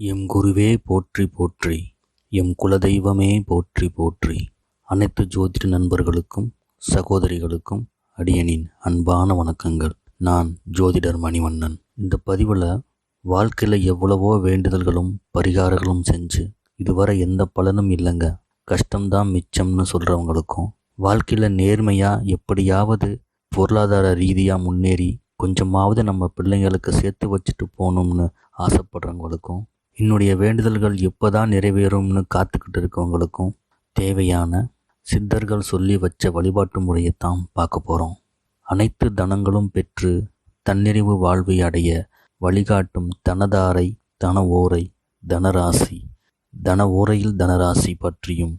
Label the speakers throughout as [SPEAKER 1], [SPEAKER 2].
[SPEAKER 1] M குருவே போற்றி போற்றி, எம் குலதெய்வமே போற்றி போற்றி. அனைத்து ஜோதிட நண்பர்களுக்கும் சகோதரிகளுக்கும் அடியனின் அன்பான வணக்கங்கள். நான் ஜோதிடர் மணிவண்ணன். இந்த பதிவில் வாழ்க்கையில் எவ்வளவோ வேண்டுதல்களும் பரிகாரங்களும் செஞ்சு இதுவரை எந்த பலனும் இல்லைங்க, கஷ்டம்தான் மிச்சம்னு சொல்கிறவங்களுக்கும், வாழ்க்கையில் நேர்மையாக எப்படியாவது பொருளாதார ரீதியாக முன்னேறி கொஞ்சமாவது நம்ம பிள்ளைங்களுக்கு சேர்த்து வச்சுட்டு போகணும்னு ஆசைப்படுறவங்களுக்கும், என்னுடைய வேண்டுதல்கள் எப்போதான் நிறைவேறும்னு காத்துக்கிட்டு இருக்கவங்களுக்கும் தேவையான சித்தர்கள் சொல்லி வச்ச வழிபாட்டு முறையைத்தான் பார்க்க போகிறோம். அனைத்து தனங்களும் பெற்று தன்னிறைவு வாழ்வை அடைய வழிகாட்டும் தனதாரை, தன ஓரை, தனராசி, தன ஓரையில் தனராசி பற்றியும்,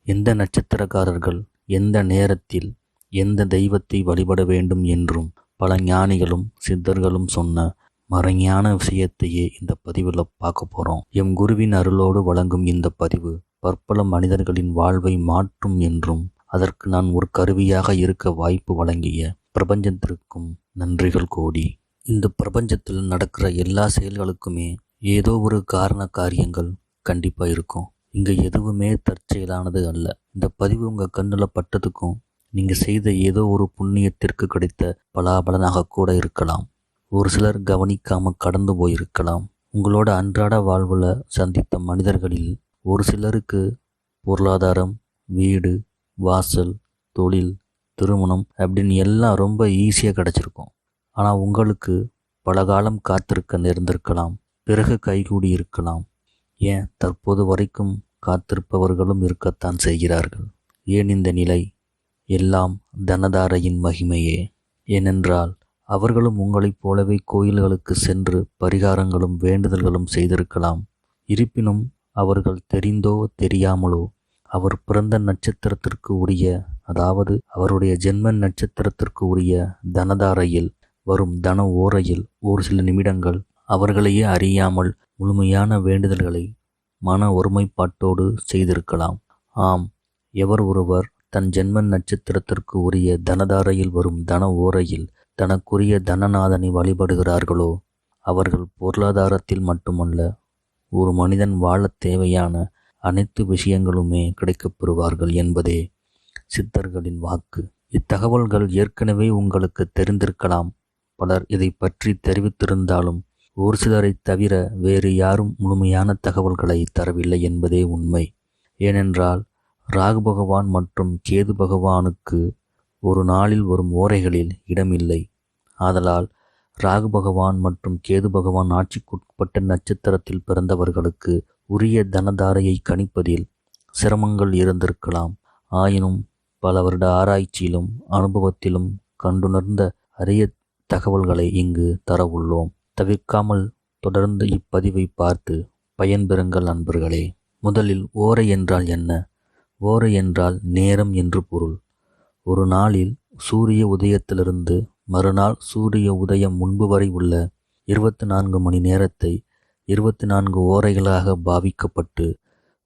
[SPEAKER 1] எந்த நட்சத்திரக்காரர்கள் எந்த நேரத்தில் எந்த தெய்வத்தை வழிபட வேண்டும் என்றும் பல ஞானிகளும் சித்தர்களும் சொன்ன மறைஞான விஷயத்தையே இந்த பதிவில் பார்க்க போகிறோம். எம் குருவின் அருளோடு வழங்கும் இந்த பதிவு பற்பல மனிதர்களின் வாழ்வை மாற்றும் என்றும் அதற்கு நான் ஒரு கருவியாக இருக்க வாய்ப்பு வழங்கிய பிரபஞ்சத்திற்கும் நன்றிகள் கோடி. இந்த பிரபஞ்சத்தில் நடக்கிற எல்லா செயல்களுக்குமே ஏதோ ஒரு காரண காரியங்கள் கண்டிப்பாக இருக்கும். இங்கே எதுவுமே தற்செயலானது அல்ல. இந்த பதிவு உங்கள் கண்ணில் பட்டதுக்கும் நீங்கள் செய்த ஏதோ ஒரு புண்ணியத்திற்கு கிடைத்த பலாபலனாக கூட இருக்கலாம். ஒரு சிலர் கவனிக்காமல் கடந்து போயிருக்கலாம். உங்களோட அன்றாட வாழ்வில் சந்தித்த மனிதர்களில் ஒரு சிலருக்கு பொருளாதாரம், வீடு, வாசல், தொழில், திருமணம் அப்படின்னு எல்லாம் ரொம்ப ஈஸியாக கிடச்சிருக்கும். ஆனால் உங்களுக்கு பல காலம் காத்திருக்க நேர்ந்திருக்கலாம், பிறகு கைகூடி இருக்கலாம். ஏன் தற்போது வரைக்கும் காத்திருப்பவர்களும் இருக்கத்தான் செய்கிறார்கள். ஏன் இந்த நிலை? எல்லாம் தனதாரையின் மகிமையே. ஏனென்றால் அவர்களும் உங்களைப் போலவே கோயில்களுக்கு சென்று பரிகாரங்களும் வேண்டுதல்களும் செய்திருக்கலாம். இருப்பினும் அவர்கள் தெரிந்தோ தெரியாமலோ அவர் பிறந்த நட்சத்திரத்திற்கு உரிய, அதாவது அவருடைய ஜென்ம நட்சத்திரத்திற்கு உரிய தனதாரையில் வரும் தன ஓரையில் ஒரு சில நிமிடங்கள் அவர்களையே அறியாமல் முழுமையான வேண்டுதல்களை மன ஒருமைப்பாட்டோடு செய்திருக்கலாம். ஆம், எவர் ஒருவர் தன் ஜென்ம நட்சத்திரத்திற்கு உரிய தனதாரையில் வரும் தன ஓரையில் தனக்குரிய தனநாதனை வழிபடுகிறார்களோ அவர்கள் பொருளாதாரத்தில் மட்டுமல்ல, ஒரு மனிதன் வாழத் தேவையான அனைத்து விஷயங்களுமே கிடைக்கப் பெறுவார்கள் என்பதே சித்தர்களின் வாக்கு. இத்தகவல்கள் ஏற்கனவே உங்களுக்கு தெரிந்திருக்கலாம். பலர் இதை பற்றி தெரிவித்திருந்தாலும் ஒரு சிலரை தவிர வேறு யாரும் முழுமையான தகவல்களை தரவில்லை என்பதே உண்மை. ஏனென்றால் ராகு பகவான் மற்றும் கேது பகவானுக்கு ஒரு நாளில் வரும் ஓரைகளில் இடமில்லை. ஆதலால் ராகு பகவான் மற்றும் கேது பகவான் ஆட்சிக்குட்பட்ட நட்சத்திரத்தில் பிறந்தவர்களுக்கு உரிய தனதாரையை கணிப்பதில் சிரமங்கள் இருந்திருக்கலாம். ஆயினும் பல வருட ஆராய்ச்சியிலும் அனுபவத்திலும் கண்டுணர்ந்த அரிய தகவல்களை இங்கு தர உள்ளோம். தவிர்க்காமல் தொடர்ந்து இப்பதிவை பார்த்து பயன்பெறுங்கள் நண்பர்களே. முதலில் ஓரை என்றால் என்ன? ஓரை என்றால் நேரம் என்று பொருள். ஒரு நாளில் சூரிய உதயத்திலிருந்து மறுநாள் சூரிய உதயம் முன்பு வரை உள்ள 24 மணி நேரத்தை 24 ஓரைகளாக பாவிக்கப்பட்டு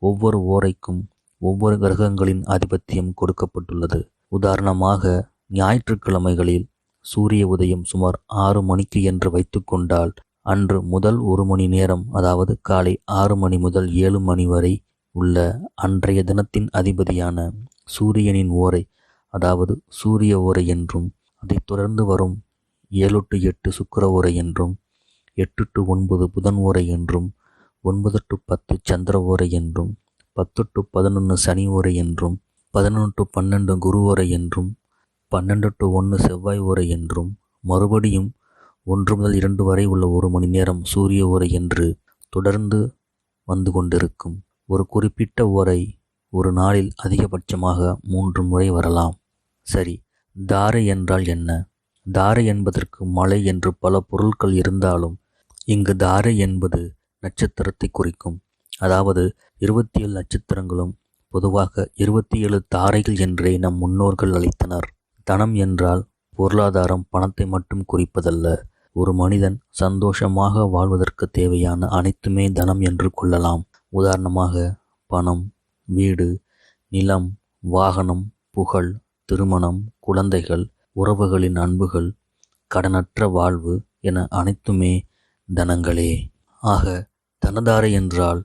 [SPEAKER 1] ஒவ்வொரு ஓரைக்கும் ஒவ்வொரு கிரகங்களின் ஆதிபத்தியம் கொடுக்கப்பட்டுள்ளது. உதாரணமாக ஞாயிற்றுக்கிழமைகளில் சூரிய உதயம் சுமார் 6 மணிக்கு என்று வைத்துக்கொண்டால் அன்று முதல் 1 மணி நேரம், அதாவது காலை 6 மணி முதல் 7 மணி வரை உள்ள அன்றைய தினத்தின் அதிபதியான சூரியனின் ஓரை, அதாவது சூரிய ஓரை என்றும், அதைத் தொடர்ந்து வரும் 7 to 8 சுக்கிர ஓரை என்றும், 8 to 9 புதன் ஓரை என்றும், 9 to 10 சந்திர ஓரை என்றும், 10 to 11 சனி ஓரை என்றும், 11 to 12 குரு ஓரை என்றும், 12 to 1 செவ்வாய் ஓரை என்றும், மறுபடியும் 1 முதல் 2 வரை உள்ள 1 மணி நேரம் சூரிய ஓரை என்று தொடர்ந்து வந்து கொண்டிருக்கும். ஒரு குறிப்பிட்ட ஓரை ஒரு நாளில் அதிகபட்சமாக 3 முறை வரலாம். சரி, தாரை என்றால் என்ன? தாரை என்பதற்கு மலை என்று பல பொருட்கள் இருந்தாலும் இங்கு தாரை என்பது நட்சத்திரத்தை குறிக்கும். அதாவது 27 நட்சத்திரங்களும் பொதுவாக 27 தாரைகள் என்றே நம் முன்னோர்கள் அழைத்தனர். தனம் என்றால் பொருளாதாரம், பணத்தை மட்டும் குறிப்பதல்ல. ஒரு மனிதன் சந்தோஷமாக வாழ்வதற்கு தேவையான அனைத்துமே தனம் என்று கொள்ளலாம். உதாரணமாக பணம், வீடு, நிலம், வாகனம், புகழ், திருமணம், குழந்தைகள், உறவுகளின் அன்புகள், கடனற்ற வாழ்வு என அனைத்துமே தனங்களே. ஆக தனதாரை என்றால்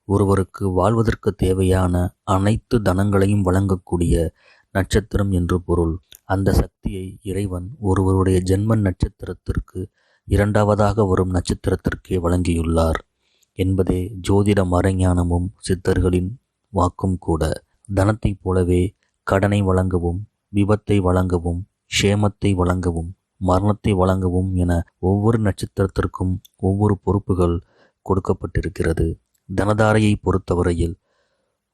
[SPEAKER 1] ஒருவருக்கு வாழ்வதற்கு தேவையான அனைத்து தனங்களையும் வழங்கக்கூடிய நட்சத்திரம் என்று பொருள். அந்த சக்தியை இறைவன் ஒருவருடைய ஜென்ம நட்சத்திரத்திற்கு இரண்டாவதாக வரும் நட்சத்திரத்திற்கே வழங்கியுள்ளார் என்பதே ஜோதிட மறைஞானமும் சித்தர்களின் வாக்கும் கூட. தனத்தைப் போலவே கடனை வழங்கவும், விபத்தை வழங்கவும், க்ஷேமத்தை வழங்கவும், மரணத்தை வழங்கவும் என ஒவ்வொரு நட்சத்திரத்திற்கும் ஒவ்வொரு பொறுப்புகள் கொடுக்கப்பட்டிருக்கிறது. தனதாரையை பொறுத்தவரையில்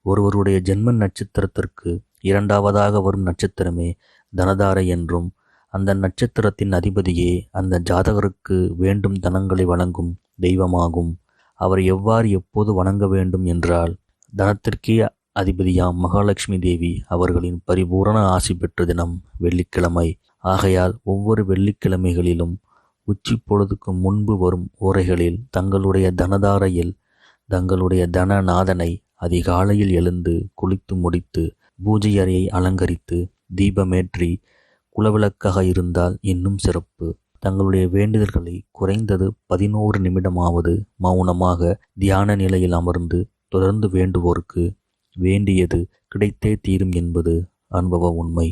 [SPEAKER 1] ஒருவருடைய ஜென்ம நட்சத்திரத்திற்கு இரண்டாவதாக வரும் நட்சத்திரமே தனதாரை என்றும், அந்த நட்சத்திரத்தின் அதிபதியே அந்த ஜாதகருக்கு வேண்டும் தனங்களை வழங்கும் தெய்வமாகும். அவர் எவ்வாறு எப்போது வணங்க வேண்டும் என்றால், தனத்திற்கே அதிபதியாம் மகாலட்சுமி தேவி அவர்களின் பரிபூரண ஆசி பெற்ற தினம் வெள்ளிக்கிழமை. ஆகையால் ஒவ்வொரு வெள்ளிக்கிழமைகளிலும் உச்சி பொழுதுக்கு முன்பு வரும் ஓரைகளில் தங்களுடைய தனதாரையில் தங்களுடைய தனநாதனை அதிகாலையில் எழுந்து குளித்து முடித்து பூஜை அறையை அலங்கரித்து தீபமேற்றி குலவிளக்காக இருந்தால் இன்னும் சிறப்பு. தங்களுடைய வேண்டுதல்களை குறைந்தது 11 நிமிடமாவது மௌனமாக தியான நிலையில் அமர்ந்து தொடர்ந்து வேண்டுவோருக்கு வேண்டியது கிடைத்தே தீரும் என்பது அனுபவ உண்மை.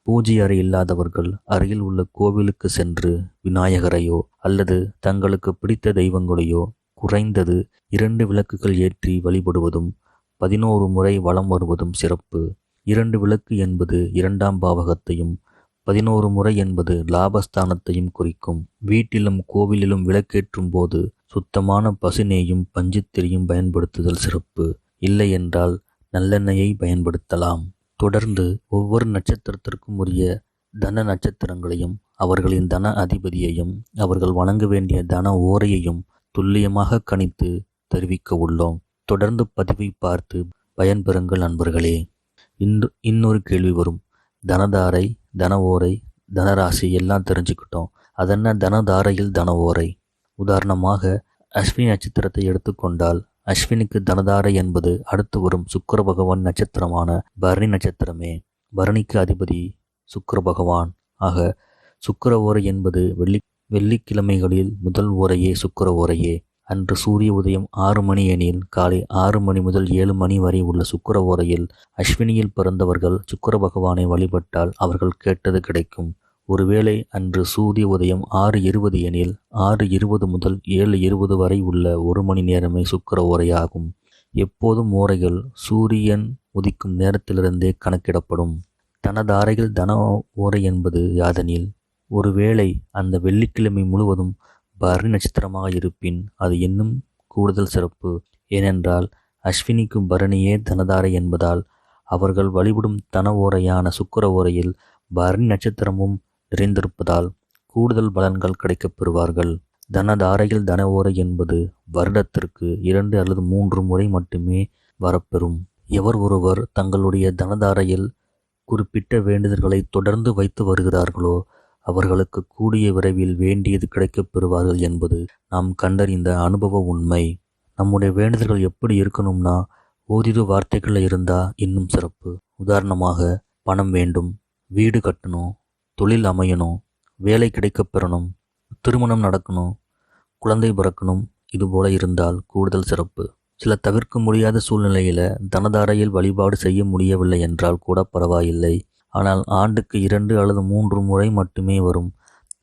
[SPEAKER 1] பூஜை அறை இல்லாதவர்கள் அருகில் உள்ள கோவிலுக்கு சென்று விநாயகரையோ அல்லது தங்களுக்கு பிடித்த தெய்வங்களையோ குறைந்தது 2 விளக்குகள் ஏற்றி வழிபடுவதும் 11 முறை வலம் வருவதும் சிறப்பு. 2 விளக்கு என்பது 2ஆம் பாவகத்தையும் 11 முறை என்பது லாபஸ்தானத்தையும் குறிக்கும். வீட்டிலும் கோவிலிலும் விளக்கேற்றும் போது சுத்தமான பசுநெய்யும் பஞ்சுத்திரியும் பயன்படுத்துதல் சிறப்பு. இல்லை என்றால் நல்லெண்ணெயை பயன்படுத்தலாம். தொடர்ந்து ஒவ்வொரு நட்சத்திரத்திற்கும் உரிய தன நட்சத்திரங்களையும் அவர்களின் தன அதிபதியையும் அவர்கள் வணங்க வேண்டிய தன ஓரையையும் துல்லியமாக கணித்து தெரிவிக்க உள்ளோம். தொடர்ந்து பதிவை பார்த்து பயன்பெறுங்கள் நண்பர்களே. இன்னொரு கேள்வி வரும். தனதாரை, தன ஓரை, தனராசி எல்லாம் தெரிஞ்சுக்கிட்டோம். அதென்ன தனதாரையில் தன ஓரை? உதாரணமாக அஸ்வினி நட்சத்திரத்தை எடுத்துக்கொண்டால் அஸ்வினிக்கு தனதாரை என்பது அடுத்து வரும் சுக்கிர பகவான் நட்சத்திரமான பரணி நட்சத்திரமே. பரணிக்கு அதிபதி சுக்கிர பகவான். ஆக சுக்கிர ஓரை என்பது வெள்ளிக்கிழமைகளில் முதல் ஓரையே சுக்கிர ஓரையே. அன்று சூரிய உதயம் 6 மணி எனில் காலை 6 மணி முதல் 7 மணி வரை உள்ள சுக்கிர ஓரையில் அஸ்வினியில் பிறந்தவர்கள் சுக்கிர பகவானை வழிபட்டால் அவர்கள் கேட்டது கிடைக்கும். ஒருவேளை அன்று சூரிய உதயம் 6:20 எனில் 6:20 முதல் 7:20 வரை உள்ள 1 மணி நேரமே சுக்கிர ஓரையாகும். எப்போதும் ஓரைகள் சூரியன் உதிக்கும் நேரத்திலிருந்தே கணக்கிடப்படும். தனதாரையில் தன ஓரை என்பது யாதெனில், ஒருவேளை அந்த வெள்ளிக்கிழமை முழுவதும் பரணி நட்சத்திரமாக இருப்பின் அது இன்னும் கூடுதல் சிறப்பு. ஏனென்றால் அஸ்வினிக்கும் பரணியே தனதாரை என்பதால் அவர்கள் வழிபடும் தன ஓரையான சுக்கிர ஓரையில் பரணி நட்சத்திரமும் நிறைந்திருப்பதால் கூடுதல் பலன்கள் கிடைக்கப் பெறுவார்கள். தனதாரையில் தன ஓரை என்பது வருடத்திற்கு 2 அல்லது 3 முறை மட்டுமே வரப்பெறும். எவர் ஒருவர் தங்களுடைய தனதாரையில் குறிப்பிட்ட வேண்டுதல்களை தொடர்ந்து வைத்து வருகிறார்களோ அவர்களுக்கு கூடிய விரைவில் வேண்டியது கிடைக்கப் பெறுவார்கள் என்பது நாம் கண்டறிந்த அனுபவ உண்மை. நம்முடைய வேண்டுதல்கள் எப்படி இருக்கணும்னா, ஓரிரு வார்த்தைகளில் இருந்தால் இன்னும் சிறப்பு. உதாரணமாக, பணம் வேண்டும், வீடு கட்டணும், தொழில் அமையணும், வேலை கிடைக்கப் பெறணும், திருமணம் நடக்கணும், குழந்தை பிறக்கணும், இதுபோல இருந்தால் கூடுதல் சிறப்பு. சில தவிர்க்க முடியாத சூழ்நிலையில் தனதாரையில் வழிபாடு செய்ய முடியவில்லை என்றால் கூட பரவாயில்லை. ஆனால் ஆண்டுக்கு 2 அல்லது 3 முறை மட்டுமே வரும்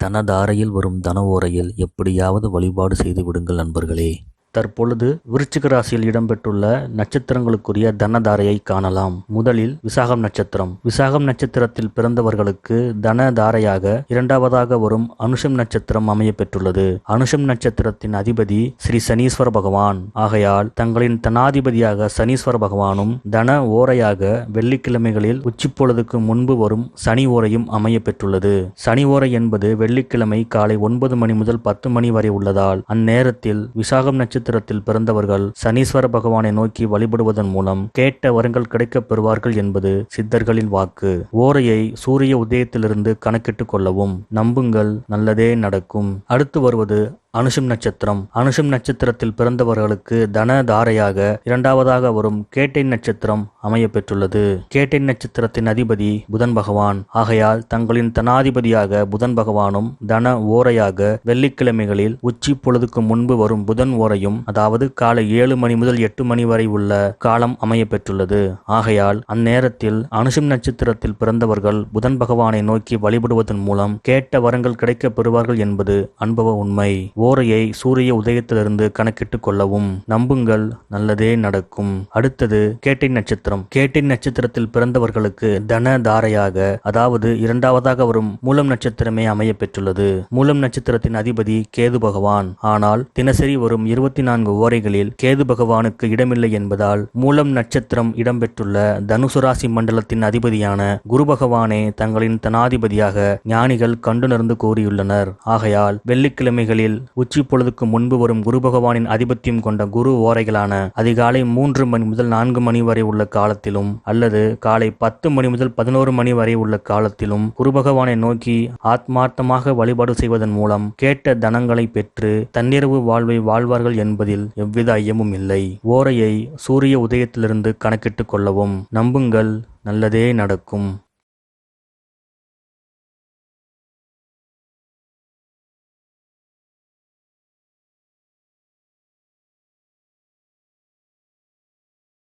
[SPEAKER 1] தனதாரையில் வரும் தன ஓரையில் எப்படியாவது வழிபாடு செய்து விடுங்கள் நண்பர்களே. தற்பொழுது விருச்சிக ராசியில் இடம்பெற்றுள்ள நட்சத்திரங்களுக்குரிய தனதாரையை காணலாம். முதலில் விசாகம் நட்சத்திரம். விசாகம் நட்சத்திரத்தில் பிறந்தவர்களுக்கு தனதாரையாக இரண்டாவதாக வரும் அனுஷம் நட்சத்திரம் அமைய பெற்றுள்ளது. அனுஷம் நட்சத்திரத்தின் அதிபதி ஸ்ரீ சனீஸ்வர பகவான். ஆகையால் தங்களின் தனாதிபதியாக சனீஸ்வர பகவானும் தன ஓரையாக வெள்ளிக்கிழமைகளில் உச்சிப்பொழுதுக்கு முன்பு வரும் சனி ஓரையும் அமைய பெற்றுள்ளது. சனி ஓரை என்பது வெள்ளிக்கிழமை காலை 9 மணி முதல் 10 மணி வரை உள்ளதால் அந்நேரத்தில் விசாகம் நட்சத்திரத்தில் பிறந்தவர்கள் சனீஸ்வர பகவானை நோக்கி வழிபடுவதன் மூலம் கேட்ட வரங்கள் கிடைக்கப் பெறுவார்கள் என்பது சித்தர்களின் வாக்கு. ஓரையை சூரிய உதயத்திலிருந்து கணக்கிட்டுக் கொள்ளவும். நம்புங்கள், நல்லதே நடக்கும். அடுத்து வருவது அனுஷம் நட்சத்திரம். அனுஷம் நட்சத்திரத்தில் பிறந்தவர்களுக்கு தன தாரையாக இரண்டாவதாக வரும் கேட்டை நட்சத்திரம் அமைய பெற்றுள்ளது. கேட்டை நட்சத்திரத்தின் அதிபதி புதன் பகவான். ஆகையால் தங்களின் தனாதிபதியாக புதன் பகவானும் தன ஓரையாக வெள்ளிக்கிழமைகளில் உச்சி பொழுதுக்கு முன்பு வரும் புதன் ஓரையும், அதாவது காலை 7 மணி முதல் 8 மணி வரை உள்ள காலம் அமைய பெற்றுள்ளது. ஆகையால் அந்நேரத்தில் அனுஷம் நட்சத்திரத்தில் பிறந்தவர்கள் புதன் பகவானை நோக்கி வழிபடுவதன் மூலம் கேட்ட வரங்கள் கிடைக்கப் பெறுவார்கள் என்பது அனுபவ உண்மை. ஓரையை சூரிய உதயத்திலிருந்து கணக்கிட்டுக் கொள்ளவும். நம்புங்கள், நல்லதே நடக்கும். அடுத்தது கேட்டை நட்சத்திரம். கேட்டை நட்சத்திரத்தில் பிறந்தவர்களுக்கு தன தாரையாக, அதாவது இரண்டாவதாக வரும் மூலம் நட்சத்திரமே அமைய பெற்றுள்ளது. மூலம் நட்சத்திரத்தின் அதிபதி கேது பகவான். ஆனால் தினசரி வரும் 24 ஓரைகளில் கேது பகவானுக்கு இடமில்லை என்பதால் மூலம் நட்சத்திரம் இடம்பெற்றுள்ள தனுசு ராசி மண்டலத்தின் அதிபதியான குரு பகவானே தங்களின் தனாதிபதியாக ஞானிகள் கண்டுணர்ந்து கூறியுள்ளனர். ஆகையால் வெள்ளிக்கிழமைகளில் உச்சி பொழுதுக்கு முன்பு வரும் குரு பகவானின் ஆதிபத்தியம் கொண்ட குரு ஓரைகளான அதிகாலை 3 மணி முதல் 4 மணி வரை உள்ள காலத்திலும் அல்லது காலை 10 மணி முதல் 11 மணி வரை உள்ள காலத்திலும் குரு பகவானை நோக்கி ஆத்மார்த்தமாக வழிபாடு செய்வதன் மூலம் கேட்ட தனங்களை பெற்று தன்னிறைவு வாழ்வை வாழ்வார்கள் என்பதில் எவ்வித ஐயமும் இல்லை. ஓரையை சூரிய உதயத்திலிருந்து கணக்கிட்டுக் கொள்ளவும். நம்புங்கள், நல்லதே நடக்கும்.